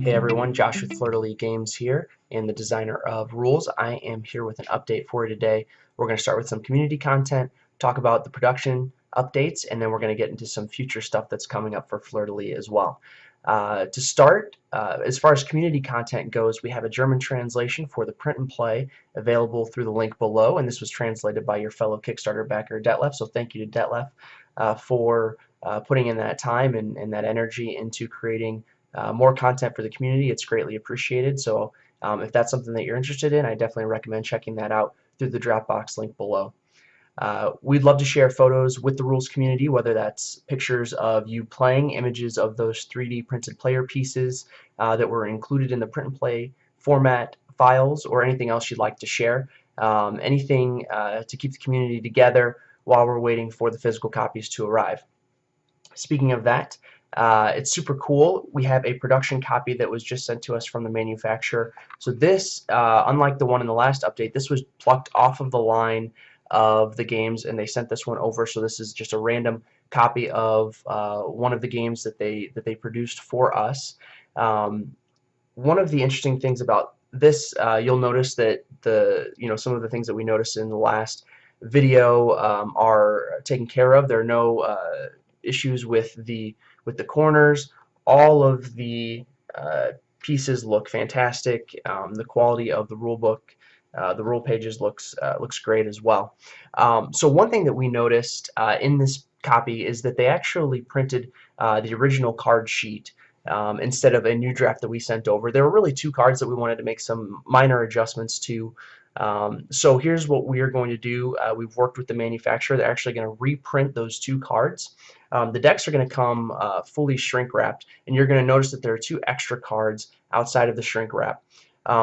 Hey everyone, Josh with Fleur-de-Lis Games here, and the designer of Rules. I am here with an update for you today. We're going to start with some community content, talk about the production updates, and then we're going to get into some future stuff that's coming up for Fleur-de-Lis as well. To start, as far as community content goes, we have a German translation for the print and play available through the link below, and this was translated by your fellow Kickstarter backer Detlef, so thank you to Detlef for putting in that time and that energy into creating more content for the community. It's greatly appreciated. So if that's something that you're interested in, I definitely recommend checking that out through the Dropbox link below. We'd love to share photos with the Rules community, whether that's pictures of you playing, images of those 3D printed player pieces that were included in the print and play format files, or anything else you'd like to share. Anything to keep the community together while we're waiting for the physical copies to arrive. Speaking of that, it's super cool. We have a production copy that was just sent to us from the manufacturer. So this, unlike the one in the last update, this was plucked off of the line of the games and they sent this one over. So this is just a random copy of one of the games that they produced for us. One of the interesting things about this, you'll notice that some of the things that we noticed in the last video are taken care of. There are no issues with the corners. All of the pieces look fantastic. The quality of the rule book, the rule pages looks great as well. So one thing that we noticed in this copy is that they actually printed the original card sheet instead of a new draft that we sent over. There were really two cards that we wanted to make some minor adjustments to. So here's what we are going to do. We've worked with the manufacturer. They're actually going to reprint those two cards. The decks are going to come fully shrink wrapped, and you're going to notice that there are two extra cards outside of the shrink wrap.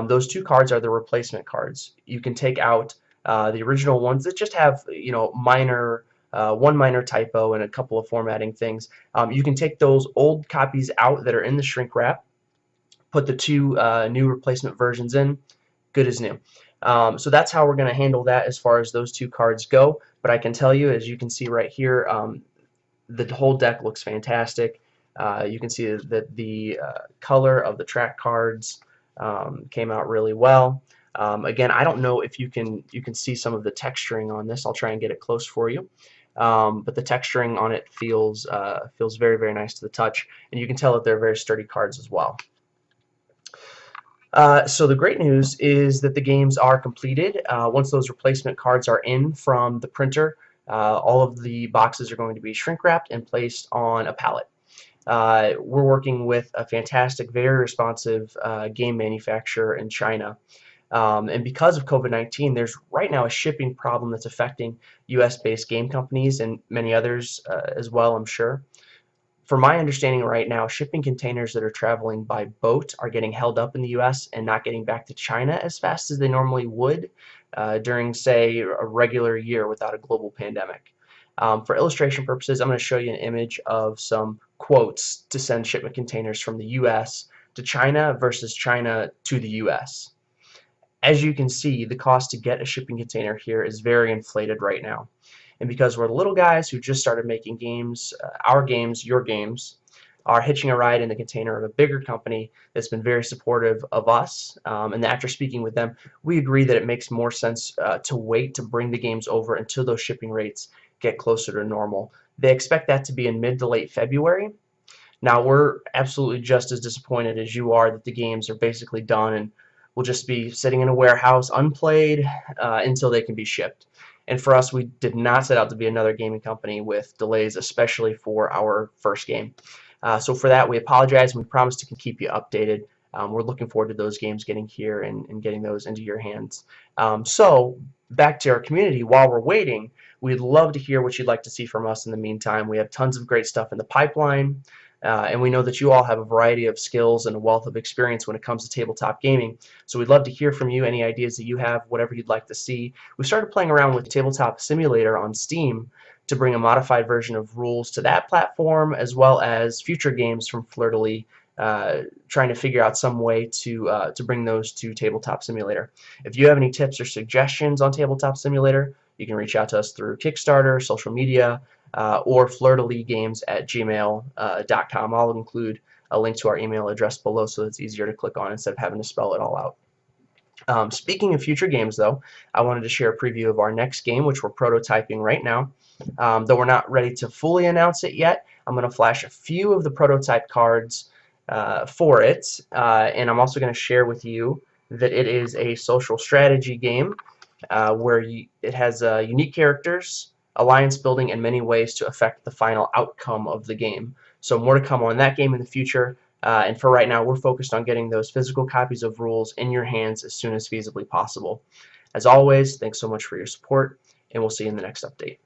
Those two cards are the replacement cards. You can take out the original ones that just have minor one minor typo and a couple of formatting things. You can take those old copies out that are in the shrink wrap, put the two new replacement versions in, good as new. So that's how we're going to handle that as far as those two cards go. But I can tell you, as you can see right here, the whole deck looks fantastic. You can see that the color of the track cards came out really well. Again, I don't know if you can see some of the texturing on this. I'll try and get it close for you. But the texturing on it feels very, very nice to the touch, and you can tell that they're very sturdy cards as well. So the great news is that the games are completed. Once those replacement cards are in from the printer, all of the boxes are going to be shrink wrapped and placed on a pallet. We're working with a fantastic, very responsive game manufacturer in China. And because of COVID-19, there's right now a shipping problem that's affecting US-based game companies and many others as well, I'm sure. From my understanding right now, shipping containers that are traveling by boat are getting held up in the US and not getting back to China as fast as they normally would during, say, a regular year without a global pandemic. For illustration purposes, I'm going to show you an image of some quotes to send shipment containers from the US to China versus China to the US. As you can see, the cost to get a shipping container here is very inflated right now. And because we're the little guys who just started making games, our games, your games, are hitching a ride in the container of a bigger company that's been very supportive of us. And after speaking with them, we agree that it makes more sense to wait to bring the games over until those shipping rates get closer to normal. They expect that to be in mid to late February. Now, we're absolutely just as disappointed as you are that the games are basically done and will just be sitting in a warehouse unplayed until they can be shipped. And for us, we did not set out to be another gaming company with delays, especially for our first game. So for that, we apologize, and we promise to keep you updated. We're looking forward to those games getting here and getting those into your hands. So back to our community, while we're waiting, we'd love to hear what you'd like to see from us in the meantime. We have tons of great stuff in the pipeline. And we know that you all have a variety of skills and a wealth of experience when it comes to tabletop gaming. So we'd love to hear from you, any ideas that you have, whatever you'd like to see. We started playing around with Tabletop Simulator on Steam to bring a modified version of Rules to that platform, as well as future games from Fleur-de-Lis, trying to figure out some way to bring those to Tabletop Simulator. If you have any tips or suggestions on Tabletop Simulator, you can reach out to us through Kickstarter, social media, or fleur-de-lisgames@gmail.com. I'll include a link to our email address below so it's easier to click on instead of having to spell it all out. Speaking of future games, though, I wanted to share a preview of our next game, which we're prototyping right now. Though we're not ready to fully announce it yet, I'm going to flash a few of the prototype cards for it, and I'm also going to share with you that it is a social strategy game where it has unique characters, alliance building, and many ways to affect the final outcome of the game. So more to come on that game in the future. And for right now, we're focused on getting those physical copies of rules in your hands as soon as feasibly possible. As always, thanks so much for your support, and we'll see you in the next update.